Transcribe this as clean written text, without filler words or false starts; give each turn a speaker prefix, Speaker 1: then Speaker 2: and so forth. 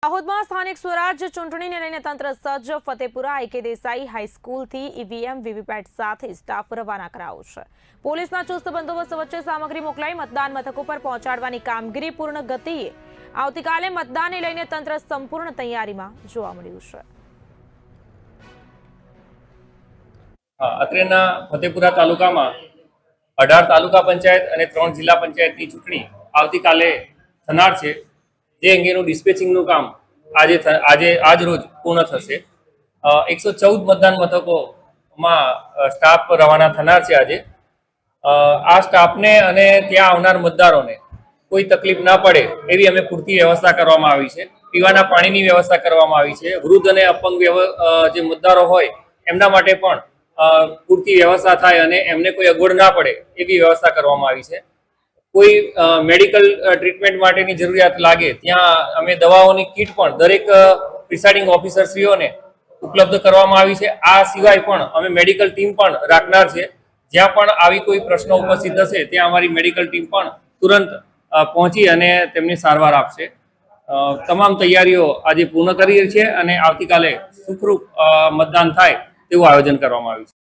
Speaker 1: દાહોદમાં સ્થાનિક સ્વરાજ ચૂંટણીને લઈને તંત્ર સજ્જ। Fatepura I K Desai હાઈસ્કૂલથી EVM VVPAT સાથે સ્ટાફ રવાના કરાયો છે। પોલીસના ચુસ્ત બંદોબસ્ત વચ્ચે સામગ્રી મોકલાઈ મતદાન મથકો પર પહોંચાડવાની કામગીરી પૂર્ણ ગતિએ। આવતીકાલે મતદાનને લઈને તંત્ર સંપૂર્ણ તૈયારીમાં જોવા મળ્યું છે।
Speaker 2: અત્રેના ફતેપુરા તાલુકામાં 18 તાલુકા પંચાયત અને 3 જિલ્લા પંચાયતની ચૂંટણી આવતીકાલે થનાર છે। જે અંગેનું ડિસ્પેચિંગનું કામ આજ રોજ પૂર્ણ થશે। 114 મતદાન મથકોમાં સ્ટાફ રવાના થનાર છે। આજે આ સ્ટાફને અને ત્યાં આવનાર મતદારોને કોઈ તકલીફ ના પડે એવી અમે પૂરતી વ્યવસ્થા કરવામાં આવી છે। પીવાના પાણીની વ્યવસ્થા કરવામાં આવી છે। વૃદ્ધ અને અપંગ જે મતદારો હોય એમના માટે પણ પૂરતી વ્યવસ્થા થાય અને એમને કોઈ અગવડ ના પડે એવી વ્યવસ્થા કરવામાં આવી છે। કોઈ મેડિકલ ટ્રીટમેન્ટ માટેની જરૂરિયાત લાગે ત્યાં અમે દવાઓની કીટ પણ દરેક પ્રિસાઇડિંગ ઓફિસરશ્રીઓને ઉપલબ્ધ કરવામાં આવી છે। આ સિવાય પણ અમે મેડિકલ ટીમ પણ રાખનાર છે। જ્યાં પણ આવી કોઈ પ્રશ્નો ઉપસ્થિત હશે ત્યાં અમારી મેડિકલ ટીમ પણ તુરંત પહોંચી અને તેમની સારવાર આપશે। તમામ તૈયારીઓ આજે પૂર્ણ કરી છે અને આવતીકાલે સુખરૂપ મતદાન થાય તેવું આયોજન કરવામાં આવ્યું છે।